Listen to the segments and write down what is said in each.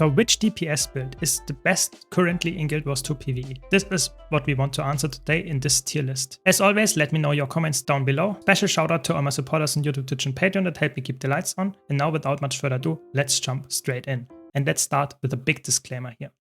So which DPS build is the best currently in Guild Wars 2 PvE? This is what we want to answer today in this tier list. As always, let me know your comments down below. Special shout out to all my supporters on YouTube, Twitch and Patreon that help me keep the lights on. And now without much further ado, let's jump straight in. And let's start with a big disclaimer here.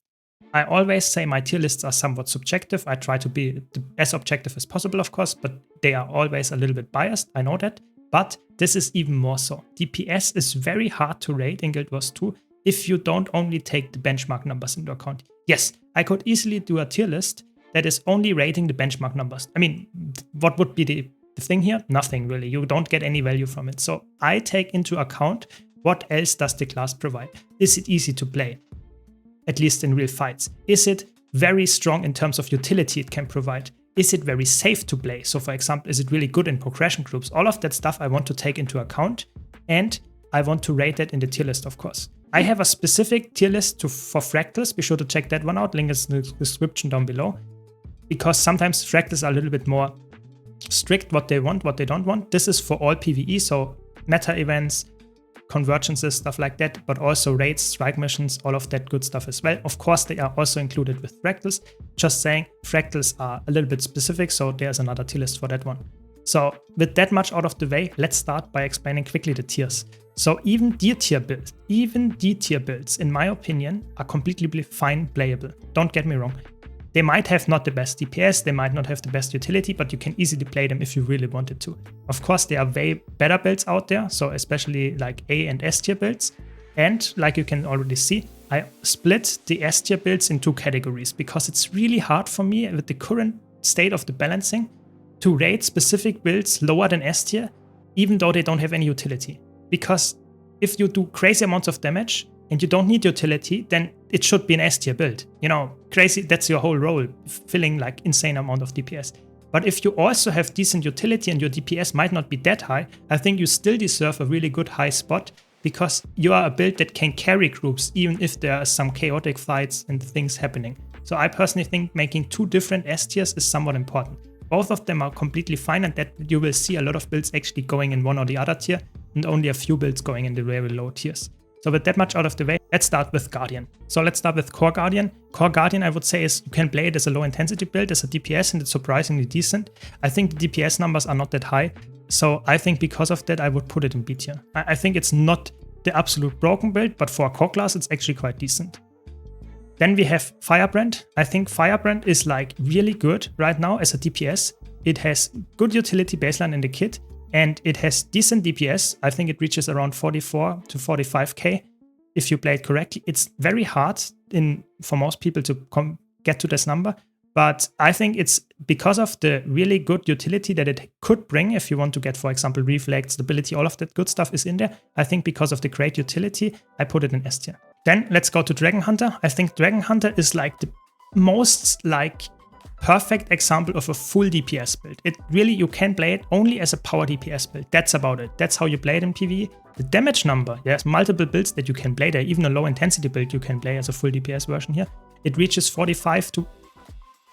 I always say my tier lists are somewhat subjective. I try to be as objective as possible, of course, but they are always a little bit biased. I know that. But this is even more so. DPS is very hard to rate in Guild Wars 2 if you don't only take the benchmark numbers into account. Yes, I could easily do a tier list that is only rating the benchmark numbers. I mean, what would be the thing here? Nothing really. You don't get any value from it. So I take into account what else does the class provide. Is it easy to play? At least in real fights. Is it very strong in terms of utility it can provide? Is it very safe to play? So for example, is it really good in progression groups? All of that stuff I want to take into account, and I want to rate it in the tier list, of course. I have a specific tier list for fractals. Be sure to check that one out. Link is in the description down below. Because sometimes fractals are a little bit more strict what they want, what they don't want. This is for all PvE, so meta events, convergences, stuff like that, but also raids, strike missions, all of that good stuff as well. Of course, they are also included with fractals. Just saying, fractals are a little bit specific, so there's another tier list for that one. So with that much out of the way, let's start by explaining quickly the tiers. So even D tier builds, in my opinion, are completely fine playable. Don't get me wrong. They might have not the best DPS, they might not have the best utility, but you can easily play them if you really wanted to. Of course, there are way better builds out there, so especially like A and S tier builds. And like you can already see, I split the S tier builds in two categories because it's really hard for me with the current state of the balancing to rate specific builds lower than S tier, even though they don't have any utility. Because if you do crazy amounts of damage and you don't need utility, then it should be an S tier build. You know, crazy, that's your whole role, filling like insane amount of DPS. But if you also have decent utility and your DPS might not be that high, I think you still deserve a really good high spot because you are a build that can carry groups even if there are some chaotic fights and things happening. So I personally think making two different S tiers is somewhat important. Both of them are completely fine, and that you will see a lot of builds actually going in one or the other tier and only a few builds going in the very low tiers. So with that much out of the way, let's start with Guardian. So let's start with Core Guardian. Core Guardian, I would say, is you can play it as a low intensity build, as a DPS, and it's surprisingly decent. I think the DPS numbers are not that high. So I think because of that, I would put it in B tier. I think it's not the absolute broken build, but for a core class, it's actually quite decent. Then we have Firebrand. I think Firebrand is like really good right now as a DPS. It has good utility baseline in the kit, and it has decent DPS. I think it reaches around 44 to 45k if you play it correctly. It's very hard for most people to get to this number, but I think it's because of the really good utility that it could bring if you want to get, for example, reflect, stability, all of that good stuff is in there. I think because of the great utility, I put it in S tier. Then let's go to Dragon Hunter. I think Dragon Hunter is like the most perfect example of a full DPS build. It really, you can play it only as a power DPS build. That's about it. That's how you play it in PvE. The damage number, there's multiple builds that you can play there. Even a low intensity build you can play as a full DPS version here. It reaches 45 to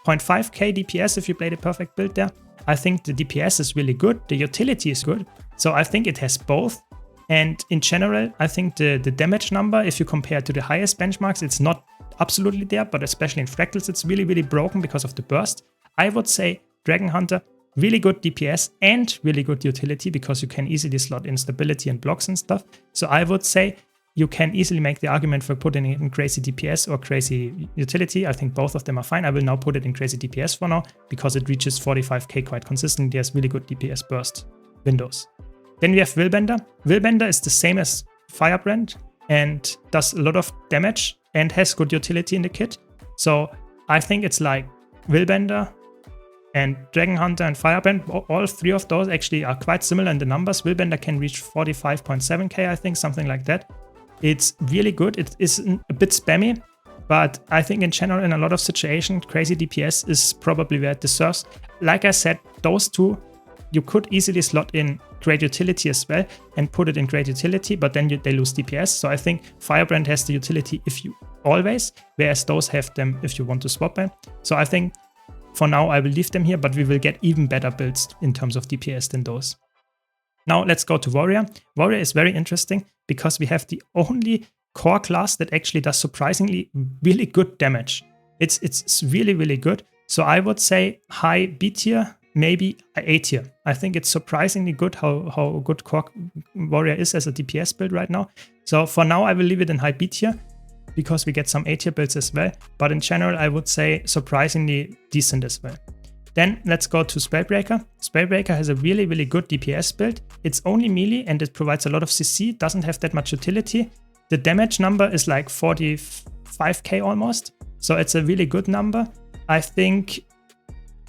0.5k DPS if you play the perfect build there. I think the DPS is really good. The utility is good. So I think it has both. And in general, I think the damage number, if you compare to the highest benchmarks, it's not absolutely there, but especially in fractals, it's really, really broken because of the burst. I would say Dragon Hunter, really good DPS and really good utility because you can easily slot in stability and blocks and stuff. So I would say you can easily make the argument for putting it in crazy DPS or crazy utility. I think both of them are fine. I will now put it in crazy DPS for now because it reaches 45k quite consistently. There's really good DPS burst windows. Then we have Willbender. Willbender is the same as Firebrand and does a lot of damage and has good utility in the kit. So I think it's like Willbender and Dragon Hunter and Firebrand. All three of those actually are quite similar in the numbers. Willbender can reach 45.7k, I think, something like that. It's really good. It is a bit spammy, but I think in general, in a lot of situations, crazy DPS is probably where it deserves. Like I said, those two, you could easily slot in great utility as well and put it in great utility, but then they lose DPS. So I think Firebrand has the utility if you always, whereas those have them if you want to swap them. So I think for now I will leave them here, but we will get even better builds in terms of DPS than those. Now let's go to Warrior. Warrior is very interesting because we have the only core class that actually does surprisingly really good damage. It's really, really good. So I would say high B tier, maybe A tier. I think it's surprisingly good how good core warrior is as a DPS build right now. So for now, I will leave it in high B tier because we get some A tier builds as well. But in general, I would say surprisingly decent as well. Then let's go to Spellbreaker. Spellbreaker has a really, really good DPS build. It's only melee and it provides a lot of CC, doesn't have that much utility. The damage number is like 45k almost. So it's a really good number. I think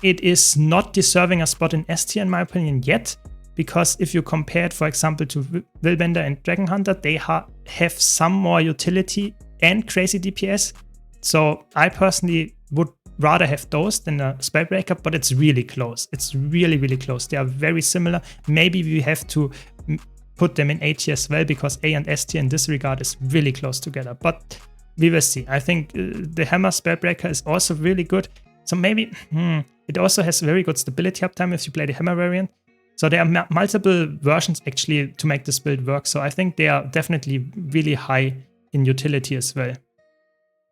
it is not deserving a spot in S tier in my opinion yet. Because if you compare it, for example, to Willbender and Dragon Hunter, they have some more utility and crazy DPS. So I personally would rather have those than a Spellbreaker, but it's really close. It's really, really close. They are very similar. Maybe we have to put them in A tier as well because A and S tier in this regard is really close together. But we will see. I think the Hammer Spellbreaker is also really good. So maybe it also has very good stability uptime if you play the Hammer variant. So there are multiple versions actually to make this build work. So I think they are definitely really high in utility as well.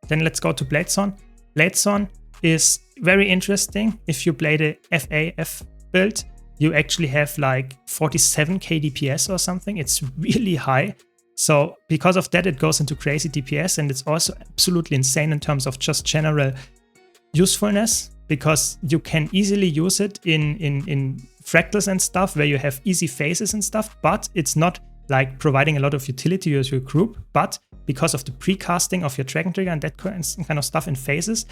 Then let's go to Bladesworn. Bladesworn is very interesting. If you play the FAF build, you actually have like 47k DPS or something. It's really high. So because of that, it goes into crazy DPS, and it's also absolutely insane in terms of just general usefulness, because you can easily use it in fractals and stuff where you have easy phases and stuff, but it's not like providing a lot of utility to your group. But because of the precasting of your Dragon Trigger and that kind of stuff in phases,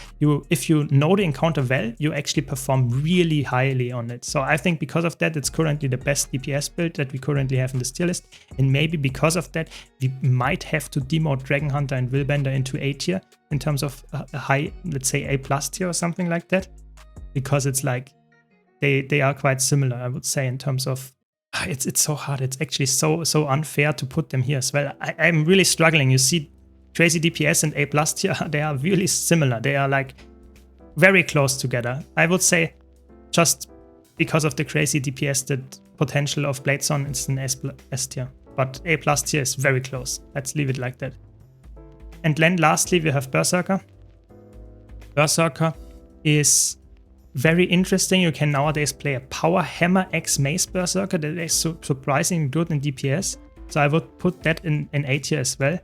if you know the encounter well, you actually perform really highly on it. So I think because of that, it's currently the best DPS build that we currently have in this tier list. And maybe because of that, we might have to demote Dragon Hunter and Willbender into A tier in terms of a high, let's say A+ tier or something like that. Because it's like, they are quite similar, I would say, in terms of it's so hard. It's actually so unfair to put them here as well. I'm really struggling. You see crazy DPS and A+ tier, they are really similar. They are like very close together. I would say just because of the crazy DPS, the potential of Bladesworn is an S tier. But A+ tier is very close. Let's leave it like that. And then lastly, we have Berserker. Berserker is very interesting. You can nowadays play a Power Hammer X Mace Berserker that is surprisingly good in DPS. So I would put that in A tier as well.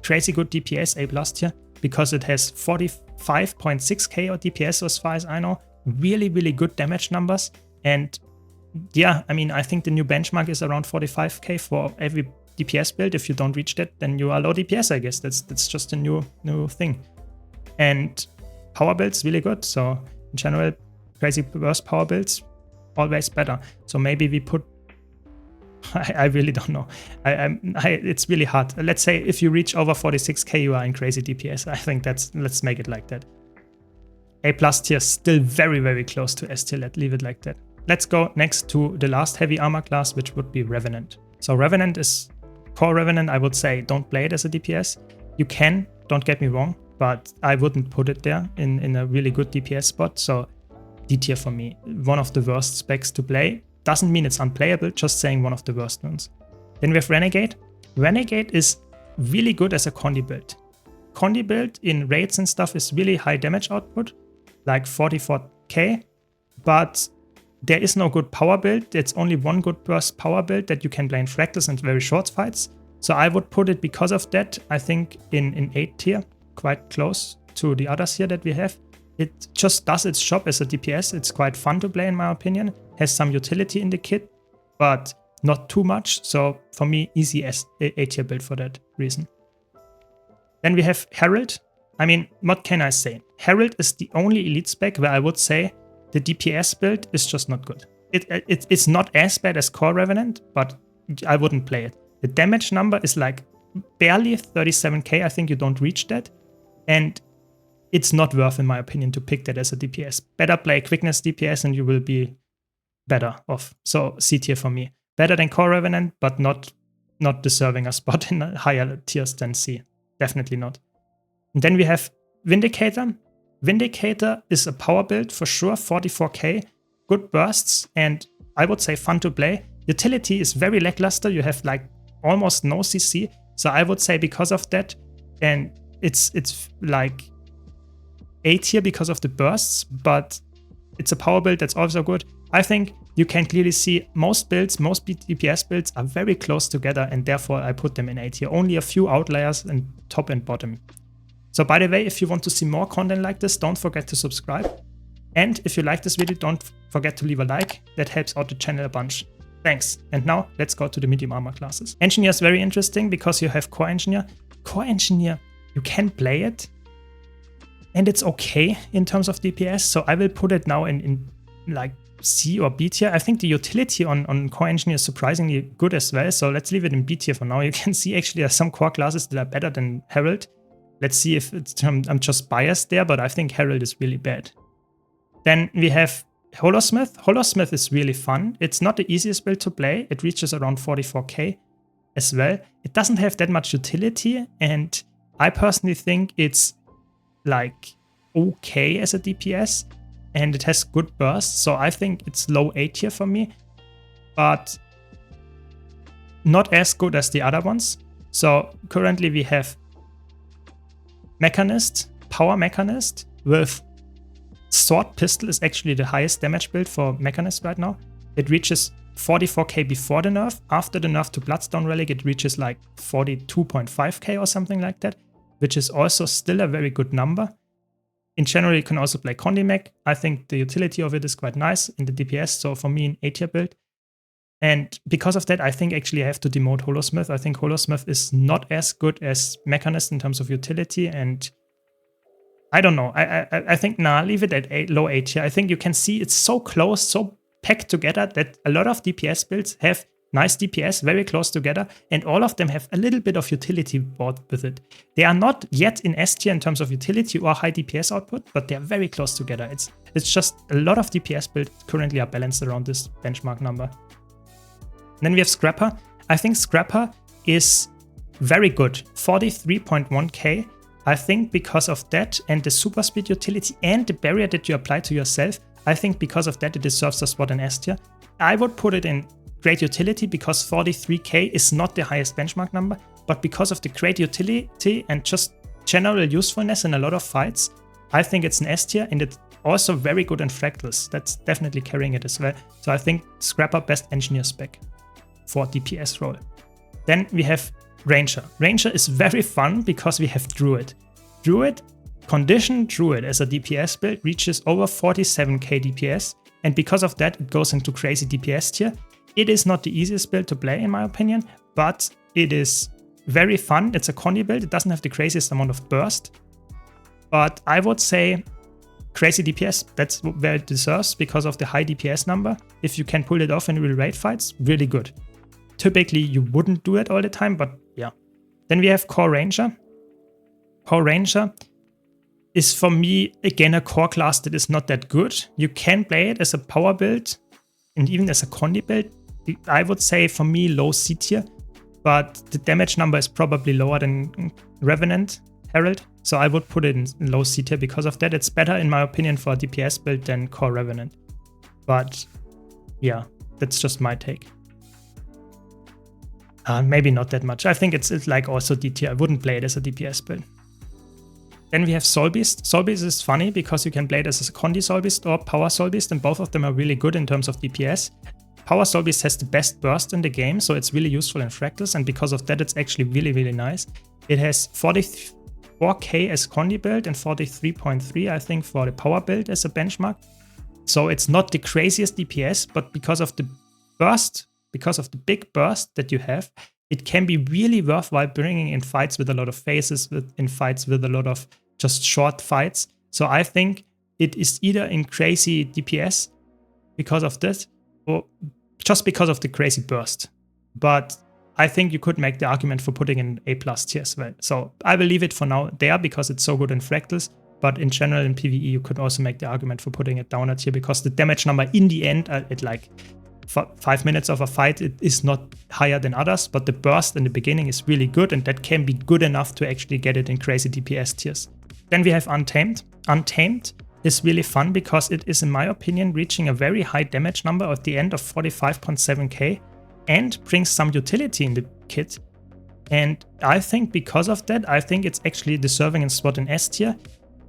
Crazy good DPS, A+ tier, because it has 45.6k or DPS as far as I know. Really, really good damage numbers. And yeah, I mean, I think the new benchmark is around 45k for every DPS build. If you don't reach that, then you are low DPS, I guess. That's just a new thing. And power builds really good. So in general, crazy burst power builds, always better. So maybe we put, I really don't know. It's really hard. Let's say if you reach over 46k, you are in crazy DPS. I think let's make it like that. A+ tier still very, very close to S tier. Let's leave it like that. Let's go next to the last heavy armor class, which would be Revenant. So Revenant is core Revenant. I would say don't play it as a DPS. You can, don't get me wrong, but I wouldn't put it there in a really good DPS spot. So D tier for me. One of the worst specs to play. Doesn't mean it's unplayable, just saying one of the worst ones. Then we have Renegade. Renegade is really good as a Condi build. Condi build in raids and stuff is really high damage output, like 44k, but there is no good power build. There's only one good burst power build that you can play in fractals and very short fights. So I would put it, because of that, I think in A tier, quite close to the others here that we have. It just does its job as a DPS. It's quite fun to play in my opinion. Has some utility in the kit, but not too much. So for me, easy as A tier build for that reason. Then we have Herald. I mean, what can I say? Herald is the only elite spec where I would say the DPS build is just not good. It's not as bad as core Revenant, but I wouldn't play it. The damage number is like barely 37k. I think you don't reach that. And it's not worth, in my opinion, to pick that as a DPS. Better play quickness DPS and you will be better off. So C tier for me. Better than core Revenant, but not deserving a spot in higher tiers than C. Definitely not. And then we have Vindicator. Vindicator is a power build for sure, 44k. Good bursts, and I would say fun to play. Utility is very lackluster. You have like almost no CC. So I would say because of that, and it's like A tier because of the bursts, but it's a power build that's also good. I think you can clearly see most builds, most DPS builds are very close together, and therefore I put them in A tier. Only a few outliers in top and bottom. So by the way, if you want to see more content like this, don't forget to subscribe. And if you like this video, don't forget to leave a like. That helps out the channel a bunch. Thanks. And now let's go to the medium armor classes. Engineer is very interesting because you have core engineer. Core engineer, you can play it, and it's okay in terms of DPS. So I will put it now in like C or B tier. I think the utility on core engineer is surprisingly good as well. So let's leave it in B tier for now. You can see actually there are some core classes that are better than Herald. Let's see if it's, I'm just biased there, but I think Herald is really bad. Then we have Holosmith. Holosmith is really fun. It's not the easiest build to play. It reaches around 44k as well. It doesn't have that much utility, and I personally think it's like okay as a DPS, and it has good bursts. So I think it's low A tier for me, but not as good as the other ones. So currently we have Mechanist, Power Mechanist with Sword Pistol is actually the highest damage build for Mechanist right now. It reaches 44k before the nerf. After the nerf to Bloodstone Relic, it reaches like 42.5k or something like that, which is also still a very good number. In general, you can also play Condimech. I think the utility of it is quite nice in the DPS, so for me an A tier build. And because of that, I think actually I have to demote Holosmith. I think Holosmith is not as good as Mechanist in terms of utility, and I don't know. I think, nah, leave it at low A tier. I think you can see it's so close, so packed together that a lot of DPS builds have nice DPS very close together, and all of them have a little bit of utility bought with it. They are not yet in S tier in terms of utility or high DPS output, but they're very close together. It's just a lot of DPS builds currently are balanced around this benchmark number. Then we have Scrapper. I think Scrapper is very good. 43.1k. I think because of that and the super speed utility and the barrier that you apply to yourself, I think because of that it deserves a spot in S tier. I would put it in great utility because 43k is not the highest benchmark number, but because of the great utility and just general usefulness in a lot of fights, I think it's an S tier, and it's also very good in Fractals. That's definitely carrying it as well. So I think Scrapper best engineer spec for DPS role. Then we have Ranger. Ranger is very fun because we have Druid. Druid, conditioned Druid as a DPS build reaches over 47k DPS, and because of that it goes into crazy DPS tier. It is not the easiest build to play in my opinion, but it is very fun. It's a Condi build. It doesn't have the craziest amount of burst, but I would say crazy DPS, that's where it deserves because of the high DPS number. If you can pull it off in real raid fights, really good. Typically you wouldn't do it all the time, but yeah. Then we have Core Ranger. Core Ranger is for me again a core class that is not that good. You can play it as a power build and even as a Condi build. I would say for me low C tier, but the damage number is probably lower than Revenant Herald. So I would put it in low C tier because of that. It's better in my opinion for a DPS build than Core Revenant. But yeah, that's just my take. Maybe not that much. I think it's like also D tier. I wouldn't play it as a DPS build. Then we have Soul Beast. Soul Beast is funny because you can play it as a Condi Soul Beast or Power Soul Beast, and both of them are really good in terms of DPS. Power Soul Beast has the best burst in the game, so it's really useful in Fractals, and because of that it's actually really, really nice. It has 44k as Condi build and 43.3 I think for the Power build as a benchmark. So it's not the craziest DPS, but because of the burst, because of the big burst that you have, it can be really worthwhile bringing in fights with a lot of phases, in fights with a lot of just short fights. So I think it is either in crazy DPS because of this, or just because of the crazy burst. But I think you could make the argument for putting in A+ tier as well. So I will leave it for now there because it's so good in Fractals. But in general in PvE, you could also make the argument for putting it down a tier because the damage number in the end, at like 5 minutes of a fight, it is not higher than others, but the burst in the beginning is really good, and that can be good enough to actually get it in crazy DPS tiers. Then we have Untamed. Untamed is really fun because it is, in my opinion, reaching a very high damage number at the end of 45.7k and brings some utility in the kit. And I think because of that, I think it's actually deserving a spot in S tier.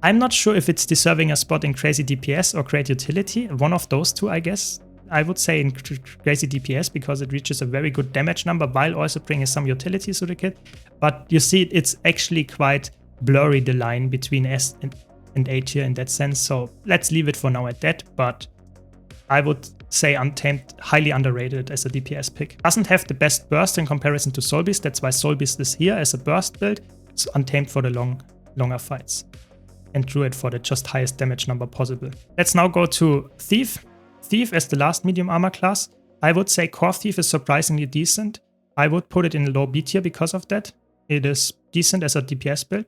I'm not sure if it's deserving a spot in crazy DPS or great utility. One of those two, I guess. I would say in crazy DPS because it reaches a very good damage number while also bringing some utility to the kit. But you see, it's actually quite blurry, the line between S and A tier in that sense. So let's leave it for now at that. But I would say Untamed, highly underrated as a DPS pick. Doesn't have the best burst in comparison to Soul Beast. That's why Soul Beast is here as a burst build. It's Untamed for the longer fights. And Druid for the just highest damage number possible. Let's now go to Thief. Thief as the last medium armor class. I would say Core Thief is surprisingly decent. I would put it in low B tier because of that. It is decent as a DPS build,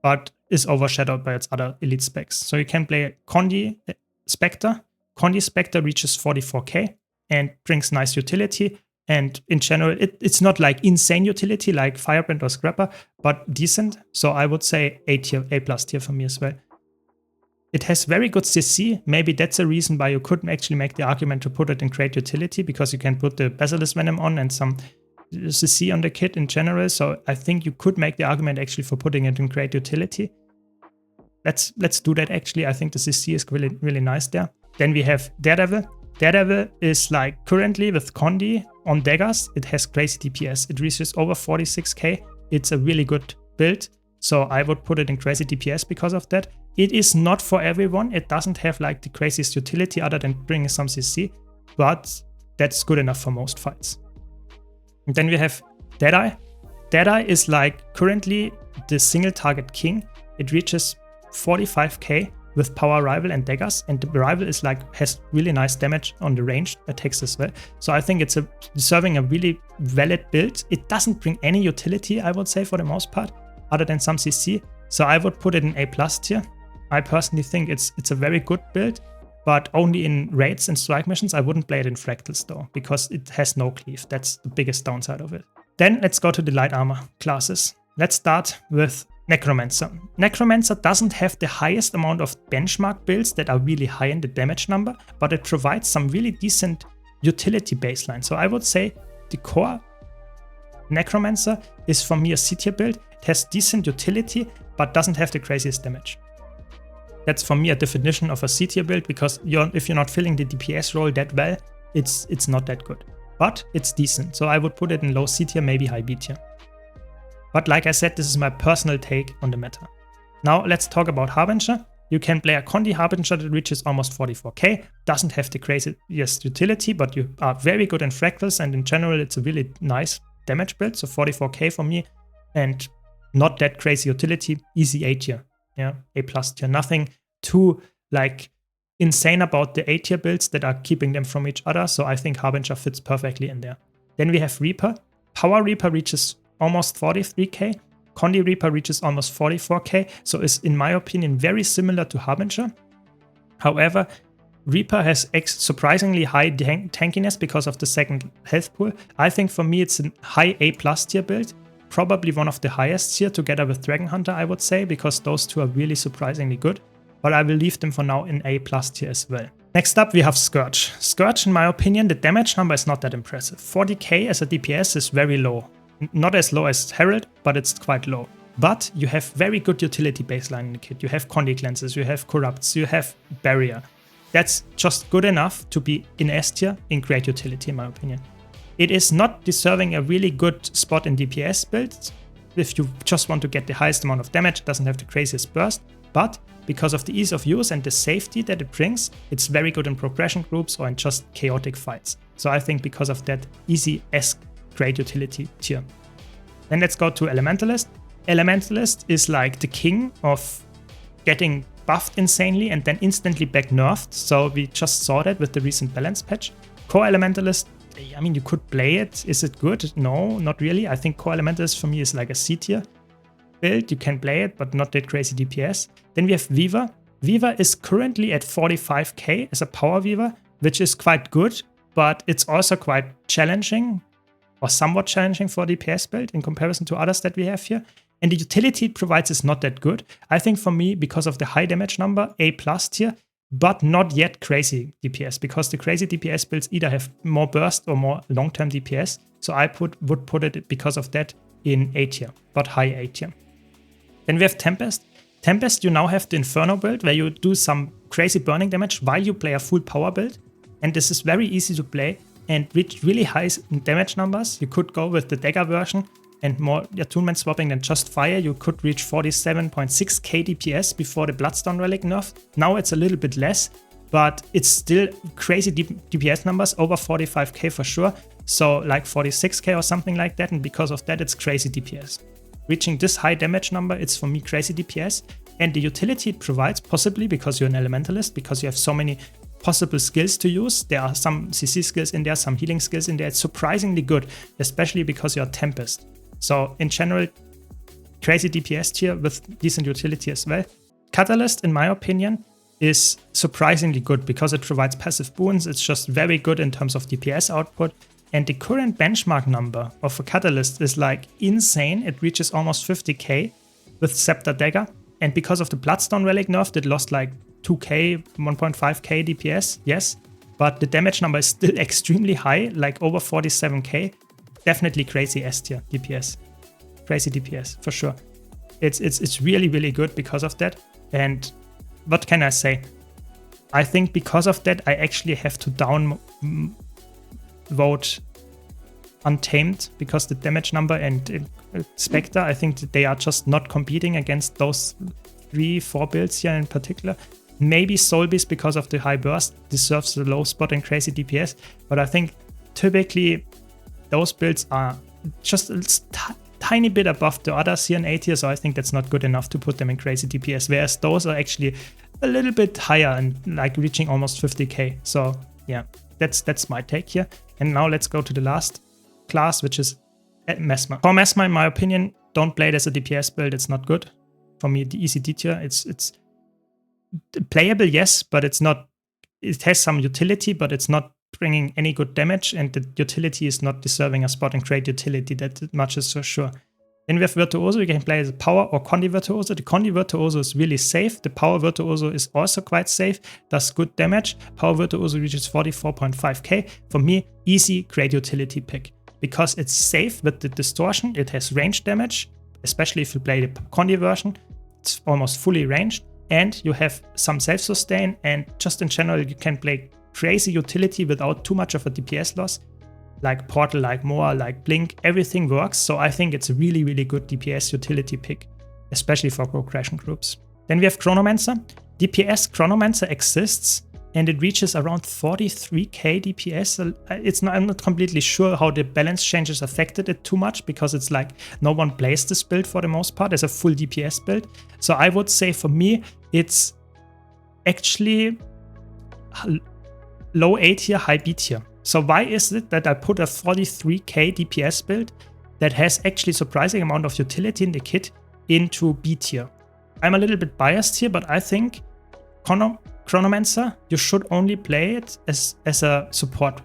but is overshadowed by its other elite specs. So you can play Condi Spectre. Condi Spectre reaches 44k and brings nice utility. And in general, it's not like insane utility like Firebrand or Scrapper, but decent. So I would say A tier, A+ tier for me as well. It has very good CC. Maybe that's a reason why you couldn't actually make the argument to put it in great utility, because you can put the Basilisk Venom on and some CC on the kit in general. So I think you could make the argument actually for putting it in great utility. Let's do that actually. I think the CC is really, really nice there. Then we have Daredevil. Daredevil is like currently with Condi on daggers, it has crazy DPS. It reaches over 46k. It's a really good build. So I would put it in crazy DPS because of that. It is not for everyone. It doesn't have like the craziest utility other than bringing some CC, but that's good enough for most fights. And then we have Deadeye. Deadeye is like currently the single target king. It reaches 45k with power rival and daggers, and the rival is like has really nice damage on the ranged attacks as well. So I think it's deserving a really valid build. It doesn't bring any utility, I would say, for the most part, other than some CC. So I would put it in A+ tier. I personally think it's a very good build, but only in raids and strike missions. I wouldn't play it in fractals though, because it has no cleave. That's the biggest downside of it. Then let's go to the light armor classes. Let's start with Necromancer. Necromancer doesn't have the highest amount of benchmark builds that are really high in the damage number, but it provides some really decent utility baseline. So I would say the core Necromancer is for me a C tier build. It has decent utility, but doesn't have the craziest damage. That's for me a definition of a C tier build, because if you're not filling the DPS role that well, it's not that good. But it's decent, so I would put it in low C tier, maybe high B tier. But like I said, this is my personal take on the meta. Now let's talk about Harbinger. You can play a Condi Harbinger that reaches almost 44k, doesn't have the craziest utility, but you are very good in fractals, and in general it's a really nice damage build, so 44k for me, and not that crazy utility, easy A tier, yeah, A+ tier. Nothing too like insane about the A tier builds that are keeping them from each other, so I think Harbinger fits perfectly in there. Then we have Reaper. Power Reaper reaches almost 43k. Condi Reaper reaches almost 44k, so is in my opinion very similar to Harbinger. However, Reaper has surprisingly high tankiness because of the second health pool. I think for me it's a high A+ tier build, probably one of the highest here together with Dragon Hunter, I would say, because those two are really surprisingly good. But I will leave them for now in A+ tier as well. Next up we have Scourge. Scourge, in my opinion, the damage number is not that impressive. 40k as a DPS is very low. Not as low as Herald, but it's quite low. But you have very good utility baseline in the kit. You have Condi Cleanses, you have Corrupts, you have Barrier. That's just good enough to be in S tier in great utility, in my opinion. It is not deserving a really good spot in DPS builds. If you just want to get the highest amount of damage, it doesn't have the craziest burst. But because of the ease of use and the safety that it brings, it's very good in progression groups or in just chaotic fights. So I think because of that, easy S great utility tier. Then let's go to Elementalist. Elementalist is like the king of getting buffed insanely and then instantly back nerfed. So we just saw that with the recent balance patch. Core Elementalist, I mean, you could play it. Is it good? No, not really. I think Core Elementalist for me is like a C tier build. You can play it, but not that crazy DPS. Then we have Weaver. Weaver is currently at 45k as a power Weaver, which is quite good, but it's also quite challenging, or somewhat challenging for a DPS build in comparison to others that we have here. And the utility it provides is not that good. I think for me, because of the high damage number, A+ tier, but not yet crazy DPS, because the crazy DPS builds either have more burst or more long-term DPS. So I would put it, because of that, in A tier, but high A tier. Then we have Tempest. Tempest, you now have the Inferno build where you do some crazy burning damage while you play a full power build. And this is very easy to play and reach really high damage numbers. You could go with the dagger version and more attunement swapping than just fire. You could reach 47.6k DPS before the Bloodstone Relic nerf. Now it's a little bit less, but it's still crazy DPS numbers, over 45k for sure. So like 46k or something like that, and because of that it's crazy DPS. Reaching this high damage number, it's for me crazy DPS. And the utility it provides, possibly because you're an Elementalist, because you have so many possible skills to use. There are some CC skills in there, some healing skills in there. It's surprisingly good, especially because you're Tempest. So in general, crazy DPS tier with decent utility as well. Catalyst, in my opinion, is surprisingly good because it provides passive boons. It's just very good in terms of DPS output. And the current benchmark number of a Catalyst is like insane. It reaches almost 50k with Scepter Dagger. And because of the Bloodstone Relic nerf, it lost like 2k, 1.5k DPS, yes. But the damage number is still extremely high, like over 47k. Definitely crazy S tier DPS. Crazy DPS, for sure. It's really, really good because of that. And what can I say? I think because of that, I actually have to down vote Untamed, because the damage number and Spectre, I think that they are just not competing against those 3-4 builds here in particular. Maybe Soul Beast, because of the high burst, deserves the low spot and crazy DPS, but I think typically those builds are just a tiny bit above the others here in A tier, so I think that's not good enough to put them in crazy DPS, whereas those are actually a little bit higher and like reaching almost 50k. So yeah, that's my take here. And now let's go to the last class, which is Mesmer. For Mesmer, in my opinion, don't play it as a DPS build. It's not good. For me, the easy D tier, it's playable, yes, but it's not. It has some utility, but it's not bringing any good damage, and the utility is not deserving a spot in great utility. That much is for sure. Then we have Virtuoso. You can play as a Power or Condi Virtuoso. The Condi Virtuoso is really safe. The Power Virtuoso is also quite safe. Does good damage. Power Virtuoso reaches 44.5k. For me, easy, great utility pick. Because it's safe with the distortion, it has range damage, especially if you play the Condi version. It's almost fully ranged, and you have some self-sustain, and just in general, you can play crazy utility without too much of a DPS loss. Like Portal, like Moa, like Blink, everything works. So I think it's a really, really good DPS utility pick, especially for progression groups. Then we have Chronomancer. DPS Chronomancer exists, and it reaches around 43k DPS. I'm not completely sure how the balance changes affected it too much, because it's like no one plays this build for the most part as a full DPS build. So I would say for me, it's actually low A tier, high B tier. So why is it that I put a 43k DPS build that has actually surprising amount of utility in the kit into B tier? I'm a little bit biased here, but I think Chronomancer, you should only play it as a support,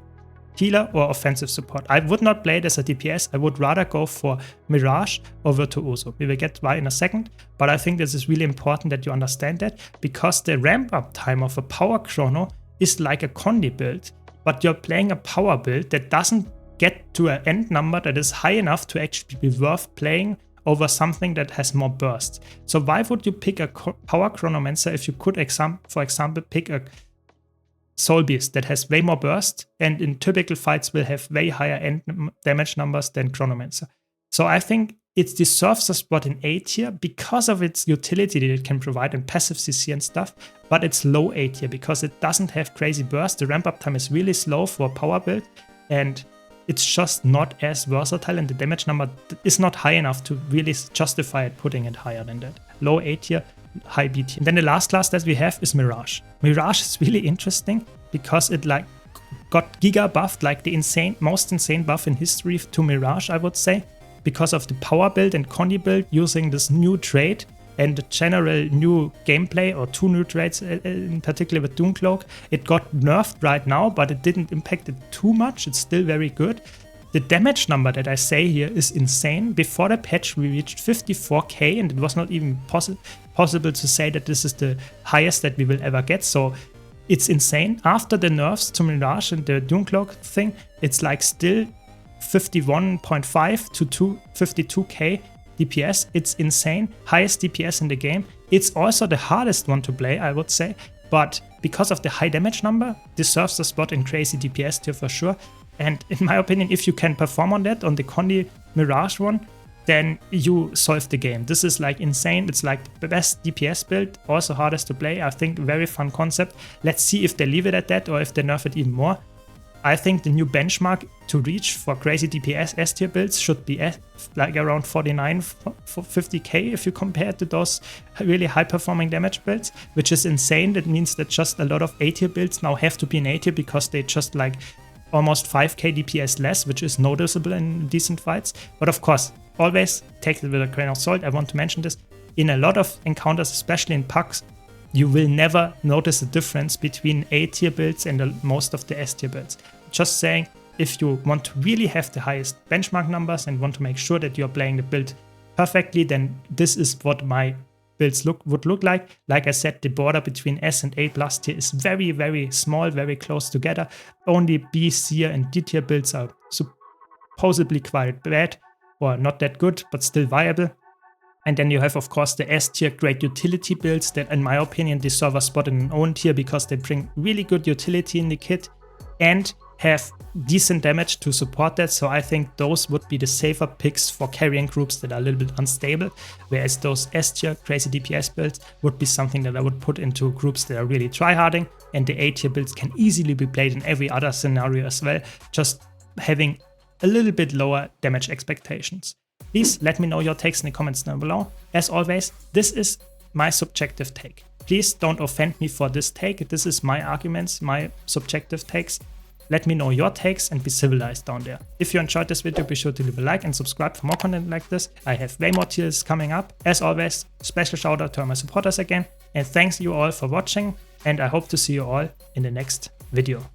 healer or offensive support. I would not play it as a DPS. I would rather go for Mirage or Virtuoso. We will get why in a second, but I think this is really important that you understand that, because the ramp up time of a power chrono is like a Condi build, but you're playing a power build that doesn't get to an end number that is high enough to actually be worth playing over something that has more burst. So why would you pick a Power Chronomancer if you could, for example, pick a Soul Beast that has way more burst and in typical fights will have way higher end damage numbers than Chronomancer? So I think it deserves a spot in A tier because of its utility that it can provide in passive CC and stuff, but it's low A tier because it doesn't have crazy burst. The ramp up time is really slow for a power build, and it's just not as versatile, and the damage number is not high enough to really justify it putting it higher than that. Low A tier, high B tier. And then the last class that we have is Mirage. Mirage is really interesting because it like got giga buffed, like the most insane buff in history to Mirage, I would say, because of the power build and Condi build using this new trait and the general new gameplay, or two new traits in particular with Doomcloak. It got nerfed right now, but it didn't impact it too much. It's still very good. The damage number that I say here is insane. Before the patch, we reached 54k, and it was not even possible to say that this is the highest that we will ever get. So it's insane. After the nerfs to Mirage and the Doomcloak thing, it's like still 51.5 to 252k DPS. It's insane. Highest DPS in the game. It's also the hardest one to play, I would say. But because of the high damage number, deserves a spot in crazy DPS tier for sure. And in my opinion, if you can perform on that, on the Condi Mirage one, then you solve the game. This is like insane. It's like the best DPS build, also hardest to play. I think very fun concept. Let's see if they leave it at that or if they nerf it even more. I think the new benchmark to reach for crazy DPS S tier builds should be like around 49 for 50k if you compare it to those really high performing damage builds, which is insane. That means that just a lot of A tier builds now have to be in A tier because they just like almost 5k DPS less, which is noticeable in decent fights. But of course, always take it with a grain of salt. I want to mention this. In a lot of encounters, especially in packs, you will never notice a difference between A tier builds and most of the S tier builds. Just saying, if you want to really have the highest benchmark numbers and want to make sure that you're playing the build perfectly, then this is what my builds would look like. Like I said, the border between S and A plus tier is very, very small, very close together. Only B, C, and D tier builds are supposedly quite bad, or not that good, but still viable. And then you have, of course, the S tier great utility builds that, in my opinion, deserve a spot in an own tier because they bring really good utility in the kit and have decent damage to support that. So I think those would be the safer picks for carrying groups that are a little bit unstable, whereas those S tier crazy DPS builds would be something that I would put into groups that are really tryharding, and the A tier builds can easily be played in every other scenario as well, just having a little bit lower damage expectations. Please let me know your takes in the comments down below. As always, this is my subjective take. Please don't offend me for this take. This is my arguments, my subjective takes. Let me know your takes and be civilized down there. If you enjoyed this video, be sure to leave a like and subscribe for more content like this. I have way more tier lists coming up. As always, special shout out to all my supporters again. And thanks you all for watching. And I hope to see you all in the next video.